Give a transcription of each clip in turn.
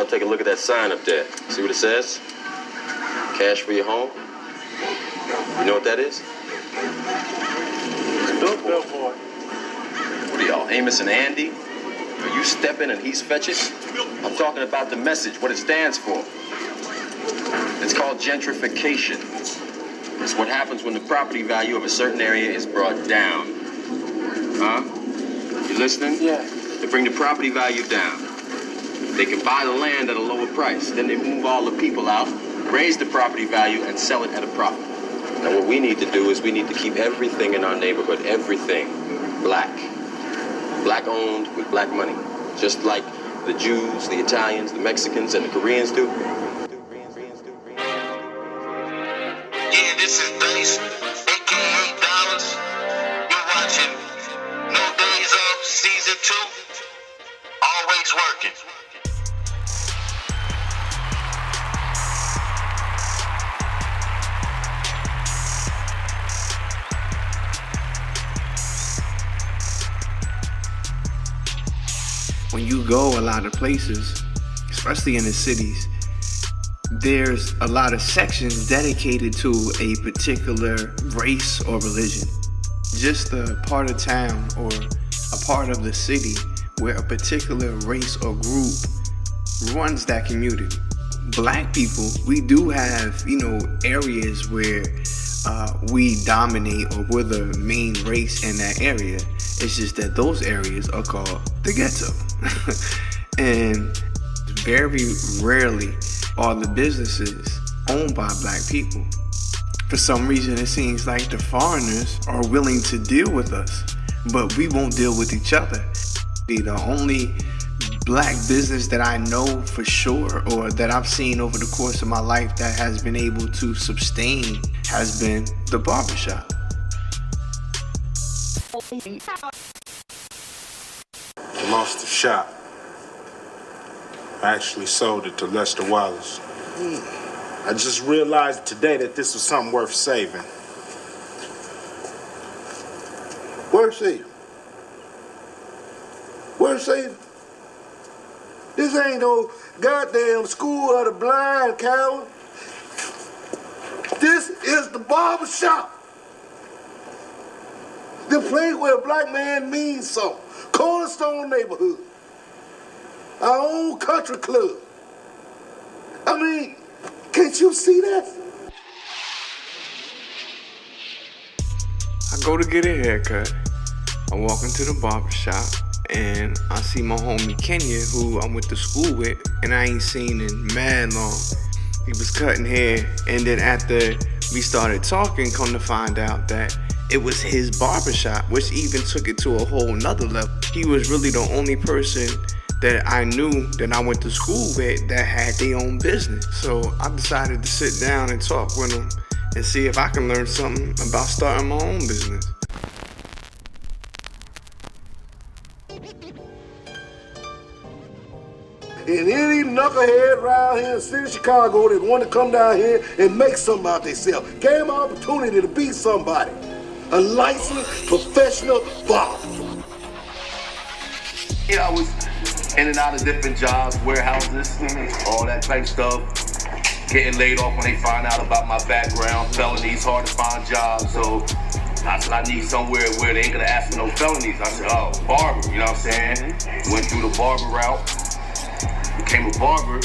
y'all take a look at that sign up there. See what it says? Cash for your home. You know what that is? Billboard. What are y'all, Amos and Andy? Are you stepping and he's fetching? I'm talking about the message, what it stands for. It's called gentrification. It's what happens when the property value of a certain area is brought down. Huh? You listening? Yeah. They bring the property value down. They can buy the land at a lower price. Then they move all the people out, raise the property value, and sell it at a profit. Now what we need to do is we need to keep everything in our neighborhood, everything, black. Black owned with black money. Just like the Jews, the Italians, the Mexicans, and the Koreans do. Yeah, this is Dice, aka Dollars. You're watching No Days Off Season 2. Always working. When you go a lot of places, especially in the cities, there's a lot of sections dedicated to a particular race or religion. Just a part of town or a part of the city where a particular race or group runs that community. Black people, we do have, areas where we dominate or we're the main race in that area. It's just that those areas are called the ghetto. And very rarely are the businesses owned by black people. For some reason, it seems like the foreigners are willing to deal with us, but we won't deal with each other. The only black business that I know for sure, or that I've seen over the course of my life that has been able to sustain, has been the barbershop. I lost the shop. I actually sold it to Lester Wallace. I just realized today that this was something worth saving. Worth saving? Worth saving? This ain't no goddamn school of the blind, coward. This is the barber shop. The place where a black man means something. Cornerstone neighborhood. Our own country club. I mean, can't you see that? I go to get a haircut. I walk into the barbershop and I see my homie Kenya, who I went to school with, and I ain't seen in mad long. He was cutting hair, and then after we started talking, come to find out that it was his barbershop, which even took it to a whole nother level. He was really the only person that I knew that I went to school with that had their own business. So I decided to sit down and talk with him and see if I can learn something about starting my own business. And any knucklehead around here in the city of Chicago that want to come down here and make something out themselves, gave them an opportunity to be somebody. A licensed professional barber. I was in and out of different jobs, warehouses, all that type stuff. Getting laid off when they find out about my background, felonies, hard to find jobs. So I said I need somewhere where they ain't gonna ask for no felonies. I said, oh, barber, you know what I'm saying? Went through the barber route, became a barber,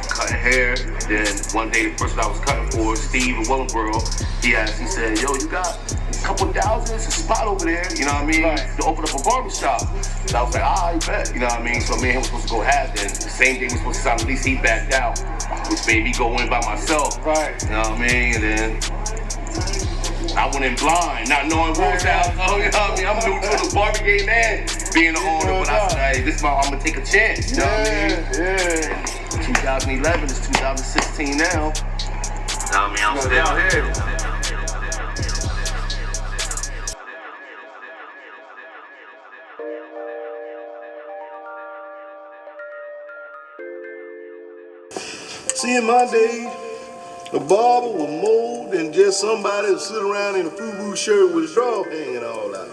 cutting hair. Then one day the person I was cutting for, Steve in Willingboro, he said, yo, you got a couple thousand, it's a spot over there, you know what I mean? Right. To open up a barbershop. So I was like, you bet, you know what I mean? So me and him were supposed to go half then. The same day we were supposed to sign, at least he backed out, which made me go in by myself. Right. You know what I mean? And then I went in blind, not knowing what was out. Oh, you know what I mean? I'm new to the barber game and being the owner, but I said, hey, I'm gonna take a chance, you know what I mean? Yeah. 2011 is 2016 now. You know what I mean? I'm still here. See, in my day, a barber was more than just somebody who sit around in a FUBU shirt with his draw hanging all out.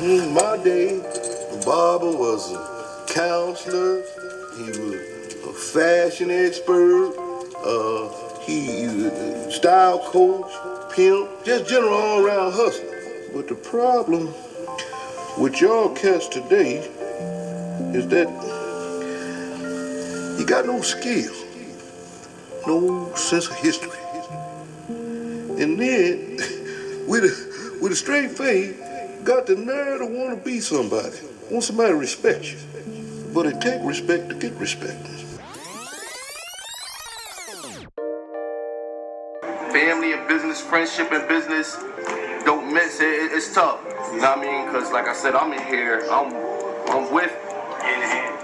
In my day, a barber was a counselor, He was a fashion expert. He was a style coach, pimp, just general all-around hustler. But the problem with y'all cats today is that you got no skill, no sense of history. And then, with a straight face, got the nerve to want to be somebody. Want somebody to respect you. But it take respect to get respect. Family and business, friendship and business don't mix. It's tough. You know what I mean? Because like I said, I'm in here. I'm with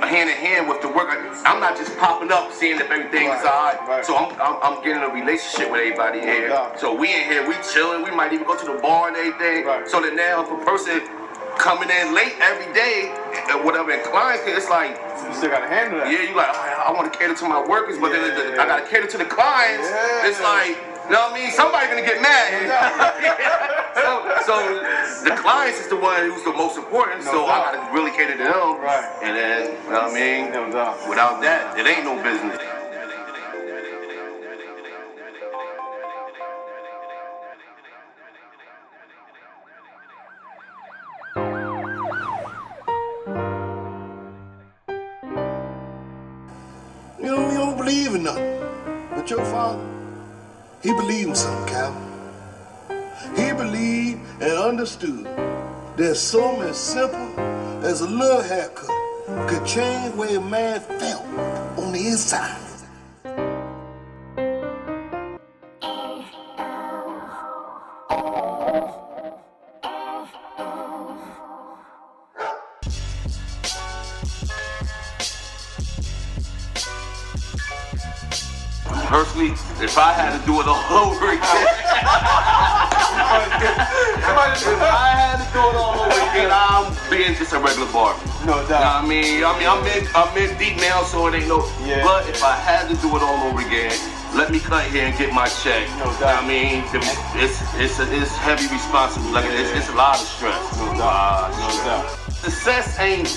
hand in hand with the work. I'm not just popping up seeing if everything is all right. So I'm getting a relationship with everybody here. So we in here, we chilling. We might even go to the bar and everything. So that now if a person coming in late every day and whatever, and clients, it's like you still gotta handle that. Yeah, you like, I want to cater to my workers, but then I gotta cater to the clients. It's like, you know what I mean? Somebody's gonna get mad. So the clients is the one who's the most important. So I gotta really cater to them. And then, you know what I mean? Without that, it ain't no business. You don't believe in nothing. But your father, he believed in something, Cal. He believed and understood that something as simple as a little haircut could change the way a man felt on the inside. Personally, if I had to do it all over again, I'm being just a regular barber. No doubt. I mean, I'm in deep now, so it ain't no. Yeah. But if I had to do it all over again, let me cut here and get my check. No doubt. I mean, it's heavy responsibility. Like it's a lot of stress. No doubt. No doubt. Success ain't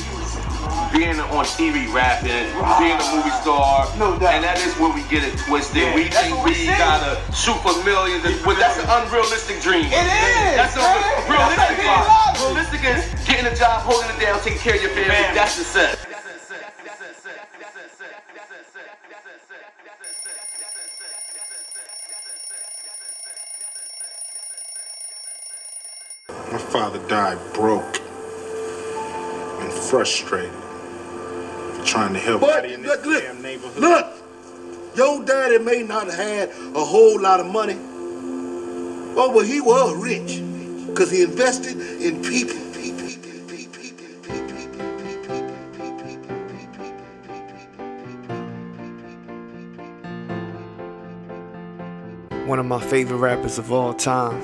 being on TV rapping, being a movie star, no doubt. And that is where we get it twisted. Yeah, We think we gotta shoot for millions, but that's an unrealistic dream. It is. That's realistic. Realistic is getting a job, holding it down, taking care of your family. That's success. My father died broke and frustrated, trying to help But in this damn neighborhood. Look, your daddy may not have had a whole lot of money, but he was rich because he invested in people. One of my favorite rappers of all time,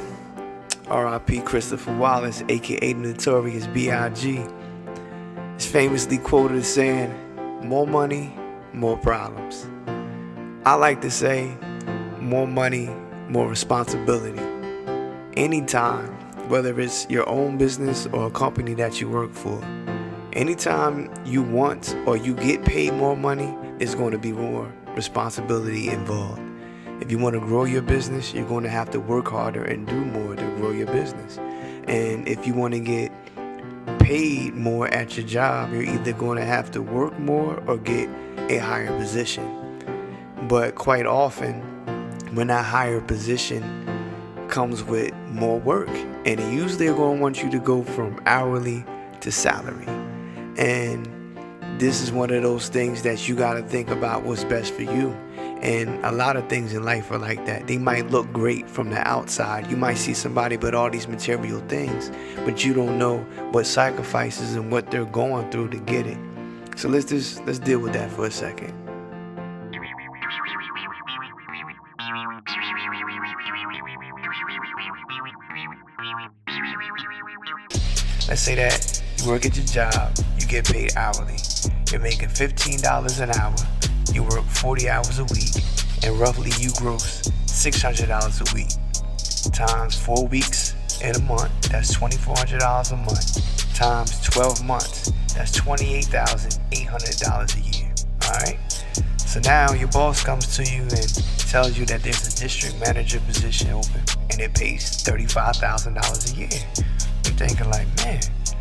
R.I.P. Christopher Wallace, aka Notorious B.I.G., is famously quoted as saying, "More money, more problems." I like to say, more money, more responsibility. Anytime, whether it's your own business or a company that you work for, anytime you want or you get paid more money, there's going to be more responsibility involved. If you want to grow your business, you're going to have to work harder and do more to grow your business. And if you want to get paid more at your job, you're either going to have to work more or get a higher position. But quite often, when that higher position comes with more work, and they usually are going to want you to go from hourly to salary. And this is one of those things that you got to think about what's best for you. And a lot of things in life are like that. They might look great from the outside. You might see somebody with all these material things, but you don't know what sacrifices and what they're going through to get it. So let's deal with that for a second. Let's say that you work at your job, you get paid hourly. You're making $15 an hour. You work 40 hours a week, and roughly you gross $600 a week. Times 4 weeks in a month, that's $2,400 a month. Times 12 months, that's $28,800 a year. Alright? So now your boss comes to you and tells you that there's a district manager position open and it pays $35,000 a year. You're thinking like, man,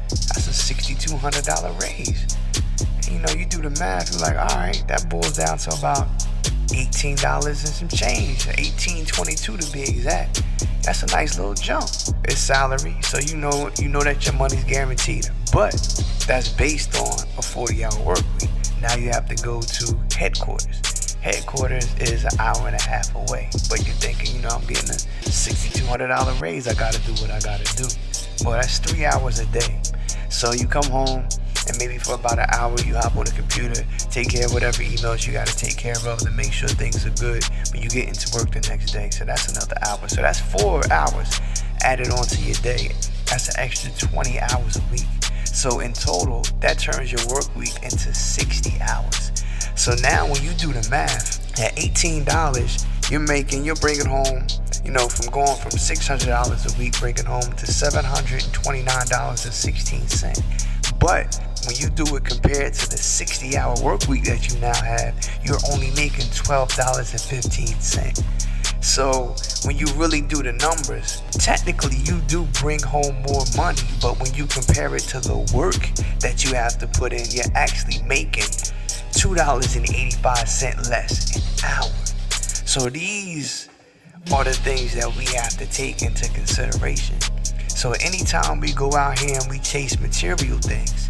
that's a $6,200 raise. And you know, you do the math, you're like, alright, that boils down to about $18 and some change, $18.22 to be exact. That's a nice little jump. It's salary, so you know that your money's guaranteed. But that's based on a 40-hour work week. Now you have to go to headquarters. Headquarters is an hour and a half away. But you're thinking, I'm getting a $6,200 raise. I gotta do what I gotta do. Well, that's 3 hours a day. So you come home, and maybe for about an hour you hop on the computer, take care of whatever emails you gotta take care of to make sure things are good when you get into work the next day. So that's another hour. So that's 4 hours added onto your day. That's an extra 20 hours a week. So in total, that turns your work week into 60 hours. So now when you do the math, at $18, you're bringing home, from going from $600 a week, bringing home to $729.16. But when you do it compared to the 60-hour work week that you now have, you're only making $12.15. So when you really do the numbers, technically you do bring home more money, but when you compare it to the work that you have to put in, you're actually making $2.85 less an hour. So these are the things that we have to take into consideration. So anytime we go out here and we chase material things,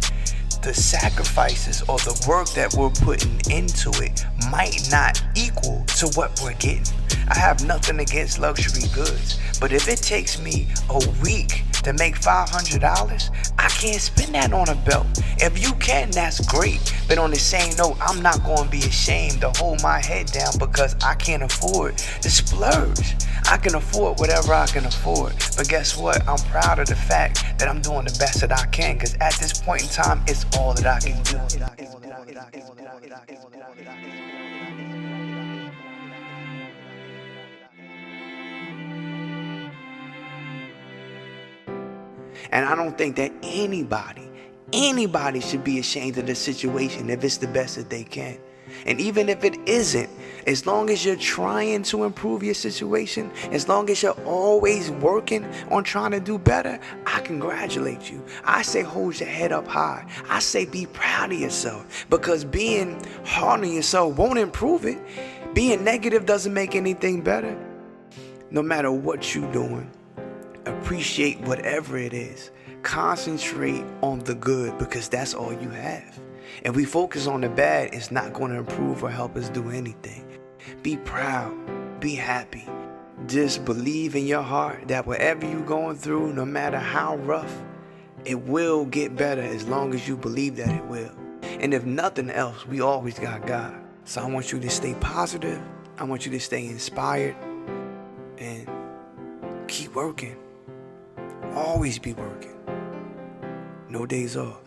the sacrifices or the work that we're putting into it might not equal to what we're getting. I have nothing against luxury goods, but if it takes me a week to make $500, I can't spend that on a belt. If you can, that's great. But on the same note, I'm not going to be ashamed to hold my head down because I can't afford to splurge. I can afford whatever I can afford. But guess what? I'm proud of the fact that I'm doing the best that I can, because at this point in time, it's all that I can do. And I don't think that anybody should be ashamed of the situation if it's the best that they can. And even if it isn't, as long as you're trying to improve your situation, as long as you're always working on trying to do better, I congratulate you. I say hold your head up high. I say be proud of yourself, because being hard on yourself won't improve it. Being negative doesn't make anything better. No matter what you're doing, appreciate whatever it is. Concentrate on the good, because that's all you have. If we focus on the bad, it's not going to improve or help us do anything. Be proud. Be happy. Just believe in your heart that whatever you're going through, no matter how rough, it will get better as long as you believe that it will. And if nothing else, we always got God. So I want you to stay positive. I want you to stay inspired and keep working. Always be working. No days off.